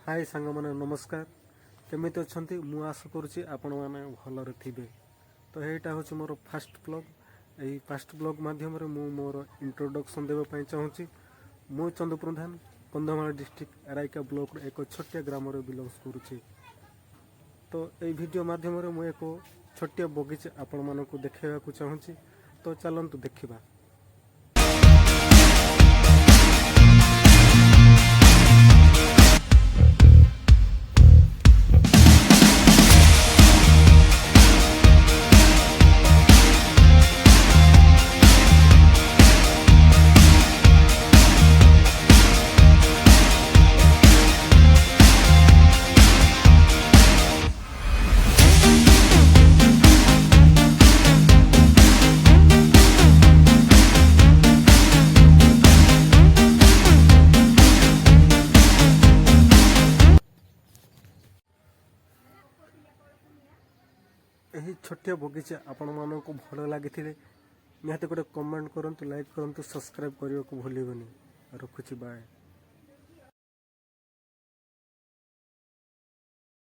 हाय सांग मैंने नमस्कार केमिति अच्छी मु आशा करुँची आपण मैंने भलरे थे। तो यहाँ हूँ मोर फास्ट ब्लॉग। यही फास्ट ब्लॉग मध्यम मोर इंट्रोडक्शन देवाई चाहूँगी। मु चंदू प्रधान कंधमाल डिस्ट्रिक्ट रायका ब्लॉक एक छोटिया ग्राम बिलंग्स करुँची। तो ये वीडियो मध्यम मु एक छोटिया बगीचा आपण मानक देखा चाहूँगी। तो चलतु देखा। यही छोटिया बगीचा आपण मानक भल लगी निहाती गोटे कमेंट करूँ, लाइक करूँ, सब्सक्राइब करने को भूलनी। रखुची बाय।